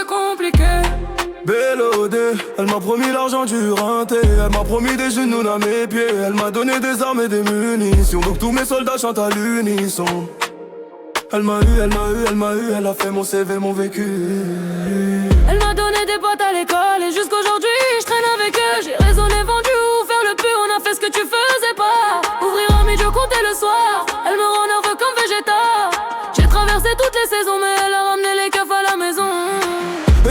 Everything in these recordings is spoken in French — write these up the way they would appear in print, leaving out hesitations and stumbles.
compliqué. Bélodé, elle m'a promis l'argent du rinté. Elle m'a promis des genoux à mes pieds. Elle m'a donné des armes et des munitions. Donc tous mes soldats chantent à l'unisson. Elle m'a eu, elle m'a eu, elle m'a eu. Elle a fait mon CV, mon vécu. Elle m'a donné des potes à l'école. Et jusqu'aujourd'hui je traîne avec eux. J'ai raisonné, vendu ou faire le pu. On a fait ce que tu faisais pas. Ouvrir à midi, compter le soir. Elle me rend nerveux comme Vegeta. J'ai traversé toutes les saisons, mais elle a ramené les keufs à la maison.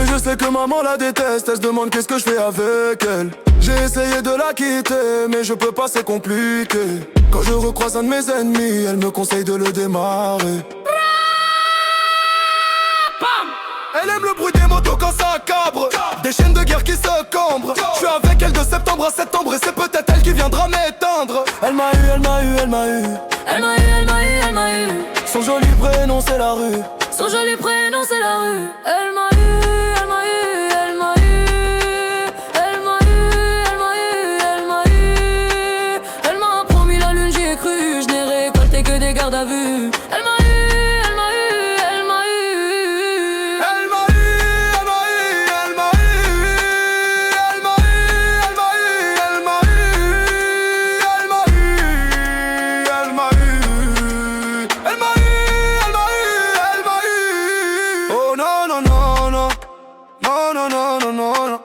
Et je sais que maman la déteste. Elle se demande qu'est-ce que je fais avec elle. J'ai essayé de la quitter, mais je peux pas, c'est compliqué. Quand je recroise un de mes ennemis, elle me conseille de le démarrer. Elle aime le bruit des motos quand ça cabre. Des chaînes de guerre qui se cambrent. Je suis avec elle de septembre à septembre. Et c'est peut-être elle qui viendra m'éteindre. Elle m'a eu, elle m'a eu, elle m'a eu. Elle m'a eu, elle m'a eu, elle m'a eu. Son joli prénom c'est la rue. Son joli prénom c'est la rue. Elle m'a eu, elle m'a eu, elle m'a eu. Elle m'a eu, elle m'a eu, elle m'a eu. Elle m'a promis la lune, j'y ai cru. Je n'ai récolté que des gardes à vue. Elle m'a eu, elle m'a eu, elle m'a eu. Elle m'a eu, elle m'a eu, elle m'a eu. Elle m'a eu, elle m'a eu, elle m'a eu. Elle m'a eu, elle m'a eu. Elle m'a eu, elle m'a eu, elle m'a eu. Oh non, non, non, non. Non, non, non, non, non, non.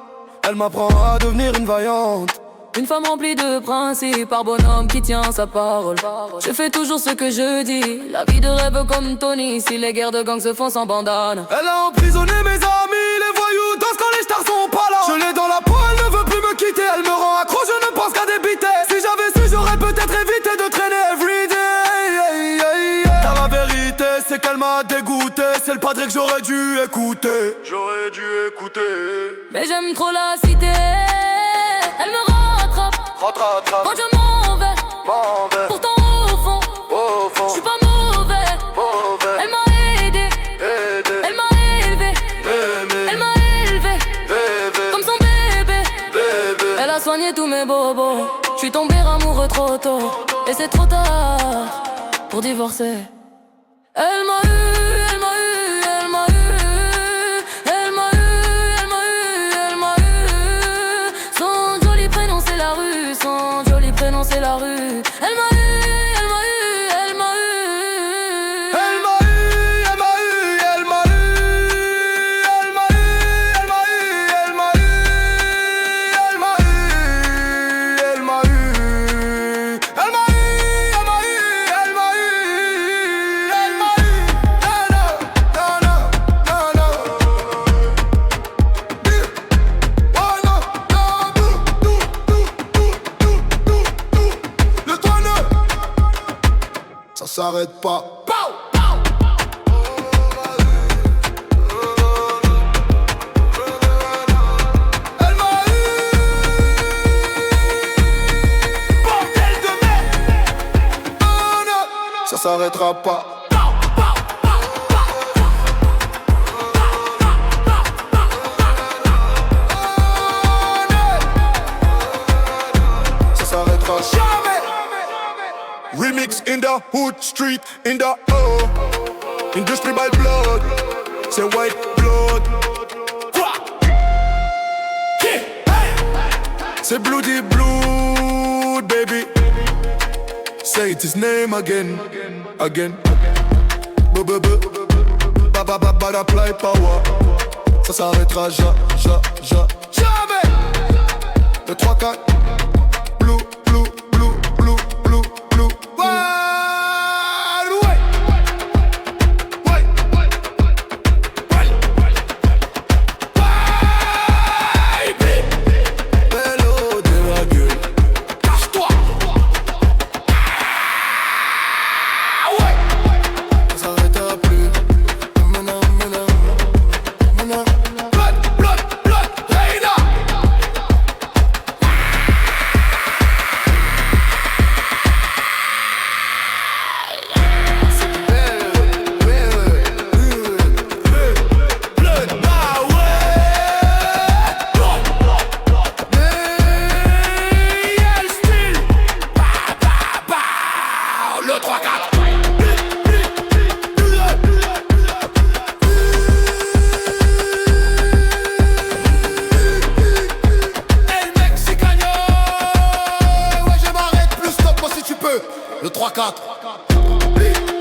Elle m'apprend à devenir une vaillante. Une femme remplie de principes, par bonhomme qui tient sa parole. Je fais toujours ce que je dis. La vie de rêve comme Tony. Si les guerres de gang se font sans bandane. Elle a emprisonné mes amis. Les voyous dansent quand les stars sont pas là. Je l'ai dans la peau, elle ne veut plus me quitter. Elle me rend accro, je ne pense qu'à débiter. Si j'avais su, j'aurais peut-être évité de traîner everyday. Car la vérité, c'est qu'elle m'a dégoûté. C'est le padré que j'aurais dû écouter. J'aurais dû écouter. Mais j'aime trop la cité. Elle me rattrape. Rattrape, Quand je m'en vais. m'en vais. Pourtant au fond, Au fond, je suis pas mauvais. mauvais. Elle m'a aidé. Aidé, Elle m'a élevé. aimé, Elle m'a élevé. bébé, Comme son bébé. bébé. Elle a soigné tous mes bobos. Je suis tombé amoureux trop tôt. Et c'est trop tard pour divorcer. Elle m'a eu, elle m'a eu, elle m'a eu. Elle m'a eu, elle m'a eu, elle m'a eu. Son joli prénom c'est la rue. Son joli prénom c'est la rue. Elle m'a eu, elle m'a eu, elle m'a eu. Elle m'a eu, elle m'a eu, elle m'a eu. Elle m'a eu, elle m'a eu, elle m'a eu. Elle m'a eu, elle m'a eu. Elle m'a eu, elle m'a eu, elle m'a eu. Elle m'a eu, non, non, non, non, non. Oh non, non, le 39. Ça s'arrête pas. Elle m'a eu. Bordel de merde. Oh non, ça s'arrêtera pas. Ça s'arrêtera jamais. Remix in the hood, street in the industry by blood. C'est white blood. Quoi? C'est bloody blood, baby. Say it his name again, again. Butterfly power. Ça s'arrêtera jamais. Le 3-4. Blue, blue, blue, blue, blue, blue. Wild way. Vélo de la gueule. Cache-toi. Ouais. Ça s'arrêtera plus. Maintenant. Blood, blood, blood, Reina. 3-4